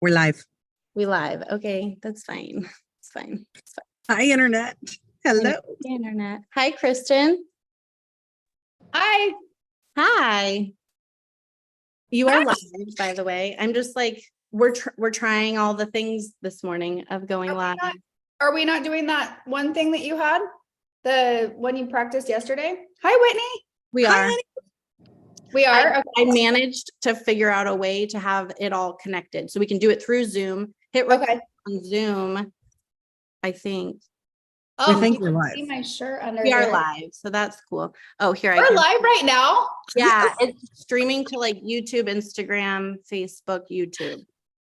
We're live. We live. Okay, that's fine. It's fine. It's fine. Hi, Internet. Hello. Hi, Internet. Hi, Kristen. Hi. Hi. You are live, by the way. I'm just like, we're trying all the things this morning of going live. Are we not doing that one thing that you had? The one you practiced yesterday? Hi, Whitney. We are. We are. I managed to figure out a way to have it all connected. So we can do it through Zoom. Hit record on Zoom, I think. Oh, I think we're live. See my shirt under We are there. live, so that's cool. Oh, here We're live right now. Yeah, it's streaming to like YouTube, Instagram, Facebook, YouTube.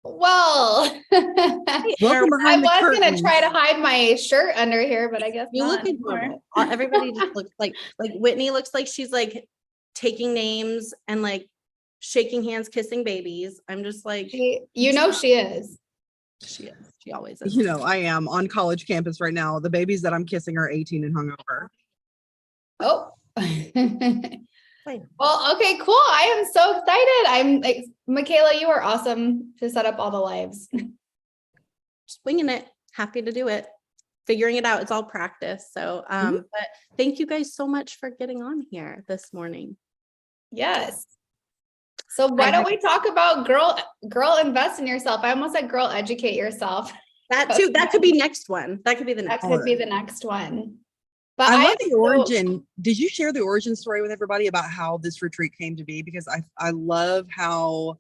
Well, Welcome behind the I was curtains. gonna try to hide my shirt under here, but I guess You not look adorable. Everybody just looks like Whitney looks like she's like taking names and like shaking hands, kissing babies. I'm just like, she is. She is. She always is. You know, I am on college campus right now. The babies that I'm kissing are 18 and hungover. Oh. Well, okay, cool. I am so excited. I'm like, McKayla, you are awesome to set up all the lives. Just winging it. Happy to do it. Figuring it out. It's all practice. So, but thank you guys so much for getting on here this morning. Yes. So why don't we talk about girl invest in yourself? I almost said girl educate yourself. That too. That could be next one. That could be the next. That could be the next one. But I love the origin. Did you share the origin story with everybody about how this retreat came to be? Because I love how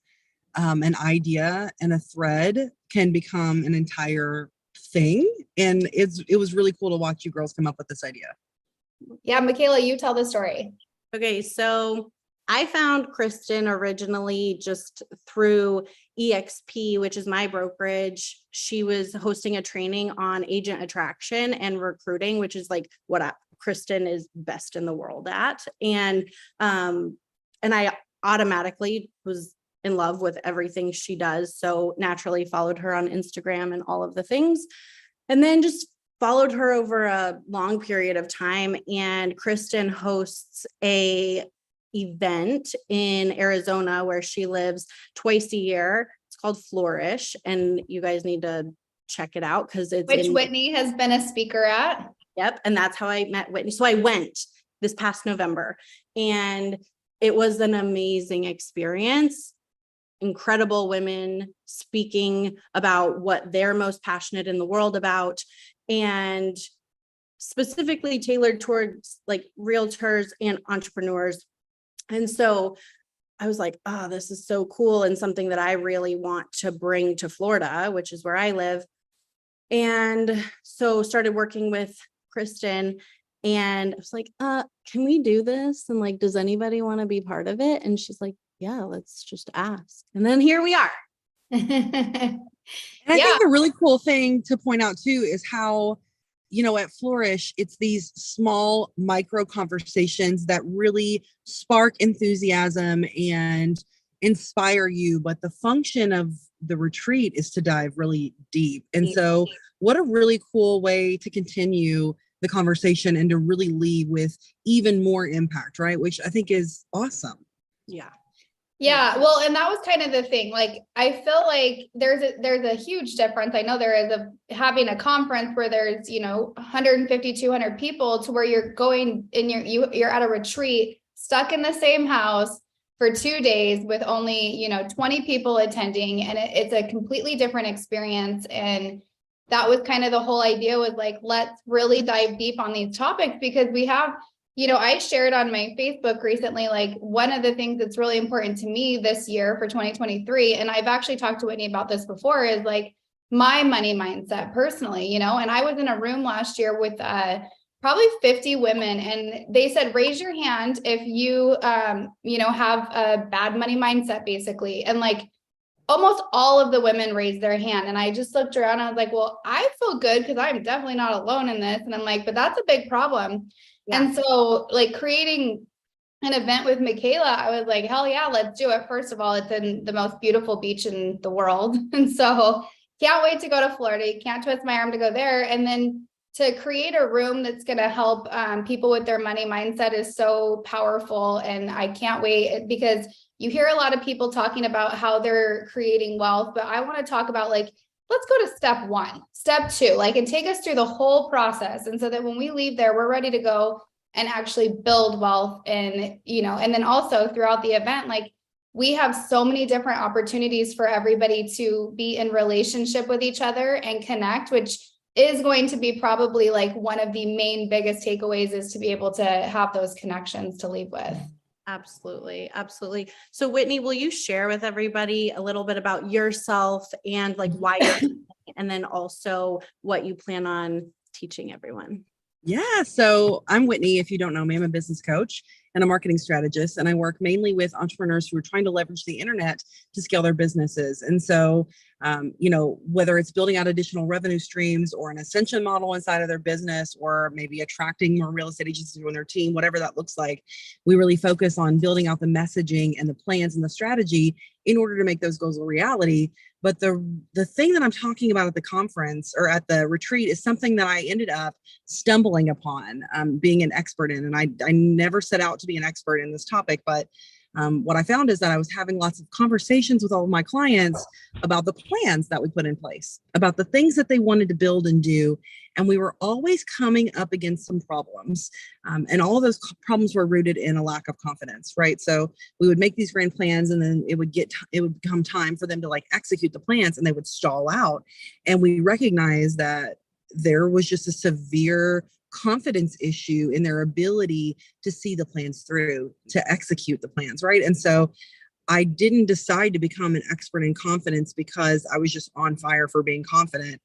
an idea and a thread can become an entire thing. And it was really cool to watch you girls come up with this idea. Yeah, McKayla, you tell the story. Okay, so I found Kristen originally just through EXP, which is my brokerage. She was hosting a training on agent attraction and recruiting, which is like what Kristen is best in the world at. And I automatically was in love with everything she does. So naturally followed her on Instagram and all of the things. And then just followed her over a long period of time. And Kristen hosts a event in Arizona where she lives twice a year. It's called Flourish, and you guys need to check it out because it's which Whitney has been a speaker at. Yep, and that's how I met Whitney. So I went this past November, and it was an amazing experience. Incredible women speaking about what they're most passionate in the world about, and specifically tailored towards like realtors and entrepreneurs. And so I was like, oh, this is so cool and something that I really want to bring to Florida, which is where I live. And so started working with Kristen, and I was like, can we do this? And like, does anybody want to be part of it? And she's like, yeah, let's just ask. And then here we are. And I think a really cool thing to point out too is how, you know, at Flourish, it's these small micro conversations that really spark enthusiasm and inspire you. But the function of the retreat is to dive really deep. And so what a really cool way to continue the conversation and to really leave with even more impact, right? Which I think is awesome. Yeah. Yeah, well, and that was kind of the thing. Like, I feel like there's a huge difference. I know there is having a conference where there's, 150, 200 people to where you're going and you're at a retreat, stuck in the same house for 2 days with only, 20 people attending. And it's a completely different experience. And that was kind of the whole idea, was like, let's really dive deep on these topics, because we have, I shared on my Facebook recently, like, one of the things that's really important to me this year for 2023, and I've actually talked to Whitney about this before, is like my money mindset personally, and I was in a room last year with probably 50 women, and they said, raise your hand if you, have a bad money mindset, basically. And like, almost all of the women raised their hand. And I just looked around and I was like, well, I feel good because I'm definitely not alone in this. And I'm like, but that's a big problem. Yeah. And so like creating an event with McKayla, I was like, hell yeah, let's do it. First of all, it's in the most beautiful beach in the world. And so can't wait to go to Florida. You can't twist my arm to go there. And then to create a room that's going to help people with their money mindset is so powerful. And I can't wait, because you hear a lot of people talking about how they're creating wealth, but I want to talk about like, let's go to step 1, step 2, like, and take us through the whole process. And so that when we leave there, we're ready to go and actually build wealth. And, you know, and then also throughout the event, like, we have so many different opportunities for everybody to be in relationship with each other and connect, which is going to be probably like one of the main biggest takeaways, is to be able to have those connections to leave with. Absolutely. Absolutely. So Whitney, will you share with everybody a little bit about yourself and like why you're, and then also what you plan on teaching everyone? Yeah. So I'm Whitney. If you don't know me, I'm a business coach and a marketing strategist, and I work mainly with entrepreneurs who are trying to leverage the internet to scale their businesses. And so, you know, whether it's building out additional revenue streams or an ascension model inside of their business, or maybe attracting more real estate agents to join their team, whatever that looks like, we really focus on building out the messaging and the plans and the strategy in order to make those goals a reality. But the thing that I'm talking about at the conference or at the retreat is something that I ended up stumbling upon being an expert in. And I never set out to be an expert in this topic, but what I found is that I was having lots of conversations with all of my clients about the plans that we put in place, about the things that they wanted to build and do. And we were always coming up against some problems. And all of those problems were rooted in a lack of confidence, right? So we would make these grand plans, and then it would become time for them to like execute the plans, and they would stall out. And we recognized that there was just a severe confidence issue in their ability to see the plans through, to execute the plans, right? And so I didn't decide to become an expert in confidence because I was just on fire for being confident.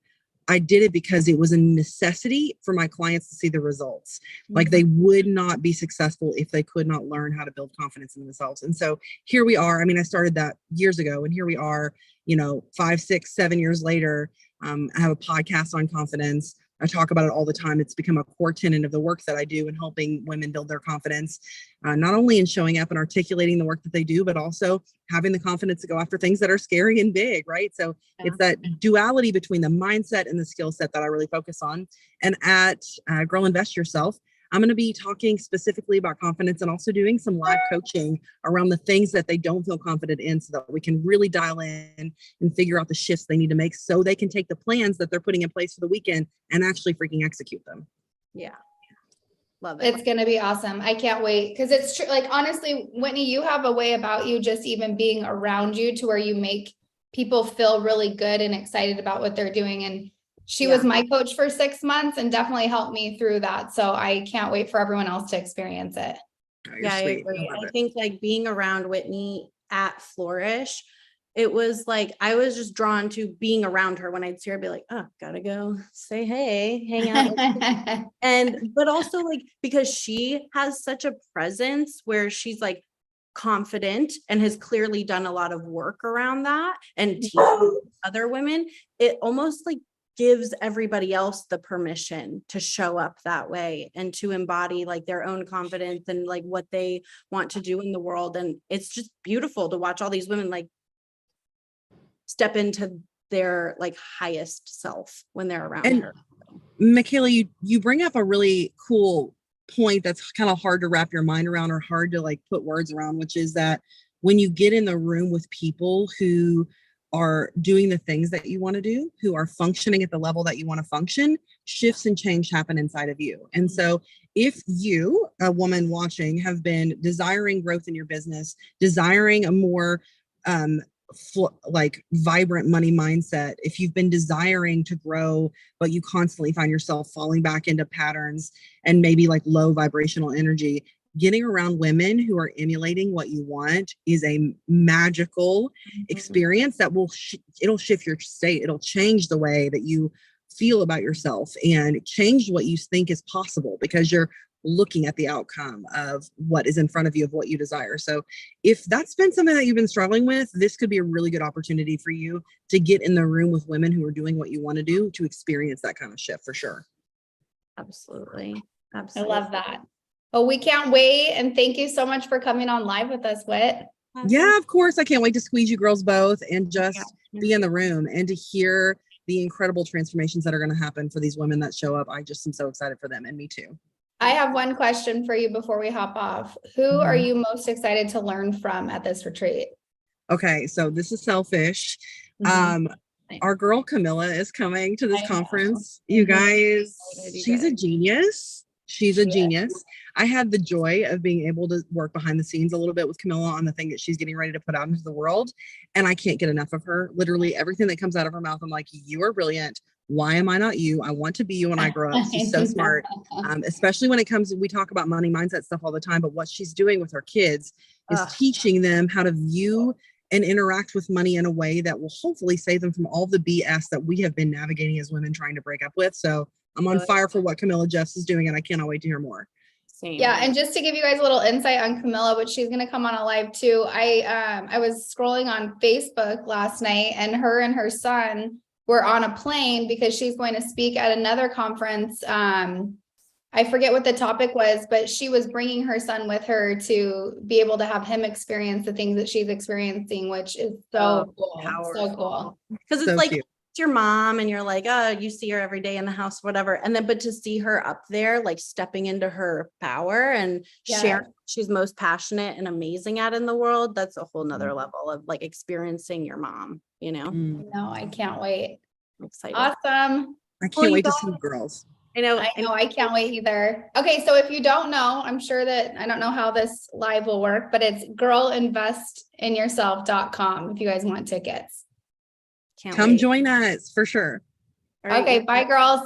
I did it because it was a necessity for my clients to see the results. Like, they would not be successful if they could not learn how to build confidence in themselves. And so here we are. I mean, I started that years ago, and here we are, you know, 5, 6, 7 years later. I have a podcast on confidence. I talk about it all the time. It's become a core tenet of the work that I do in helping women build their confidence, not only in showing up and articulating the work that they do, but also having the confidence to go after things that are scary and big, right? So it's that duality between the mindset and the skill set that I really focus on. And at Girl Invest Yourself, I'm going to be talking specifically about confidence and also doing some live coaching around the things that they don't feel confident in, so that we can really dial in and figure out the shifts they need to make so they can take the plans that they're putting in place for the weekend and actually freaking execute them. Yeah. Love it. It's going to be awesome. I can't wait. Cause it's true. Like, honestly, Whitney, you have a way about you, just even being around you, to where you make people feel really good and excited about what they're doing. And she was my coach for 6 months and definitely helped me through that. So I can't wait for everyone else to experience it. Oh, Yeah, I agree. I think like being around Whitney at Flourish, it was like, I was just drawn to being around her. When I'd see her, I'd be like, oh, gotta go say, hey, hang out. But also like, because she has such a presence where she's like confident and has clearly done a lot of work around that and teaching other women, it almost like gives everybody else the permission to show up that way and to embody like their own confidence and like what they want to do in the world. And it's just beautiful to watch all these women like step into their like highest self when they're around her. McKayla, you bring up a really cool point that's kind of hard to wrap your mind around, or hard to like put words around, which is that when you get in the room with people who are doing the things that you want to do, who are functioning at the level that you want to function, shifts and change happen inside of you. And so if you, a woman watching, have been desiring growth in your business, desiring a more like vibrant money mindset, if you've been desiring to grow, but you constantly find yourself falling back into patterns and maybe like low vibrational energy, getting around women who are emulating what you want is a magical experience that will, it'll shift your state. It'll change the way that you feel about yourself and change what you think is possible, because you're looking at the outcome of what is in front of you, of what you desire. So if that's been something that you've been struggling with, this could be a really good opportunity for you to get in the room with women who are doing what you want to do, to experience that kind of shift for sure. Absolutely. I love that. Well, we can't wait. And thank you so much for coming on live with us, Whit. Yeah, of course. I can't wait to squeeze you girls both and just be in the room and to hear the incredible transformations that are going to happen for these women that show up. I just am so excited for them, and me too. I have one question for you before we hop off. Who are you most excited to learn from at this retreat? Okay, so this is selfish. Our girl Camilla is coming to this conference. You guys, she's a genius. She's a genius. I had the joy of being able to work behind the scenes a little bit with Camilla on the thing that she's getting ready to put out into the world. And I can't get enough of her. Literally everything that comes out of her mouth, I'm like, you are brilliant. Why am I not you? I want to be you when I grow up. She's so smart, especially when it comes, we talk about money mindset stuff all the time, but what she's doing with her kids is teaching them how to view and interact with money in a way that will hopefully save them from all the BS that we have been navigating as women trying to break up with. So I'm on fire for what Camilla Jeffs is doing, and I cannot wait to hear more. Same. Yeah, and just to give you guys a little insight on Camilla, which she's going to come on a live too. I was scrolling on Facebook last night, and her son were on a plane because she's going to speak at another conference. I forget what the topic was, but she was bringing her son with her to be able to have him experience the things that she's experiencing, which is so cool. So cool. Because it's so like, cute. It's your mom and you're like, oh, you see her every day in the house, whatever. And then, but to see her up there, like stepping into her power and sharing what she's most passionate and amazing at in the world, that's a whole nother level of like experiencing your mom, you know? No, I can't wait. I'm excited. Awesome. I can't wait to see girls. I know. I can't wait either. Okay. So if you don't know, I'm sure that I don't know how this live will work, but it's girlinvestinyourself.com if you guys want tickets. Come join us for sure. Okay. Bye, girls.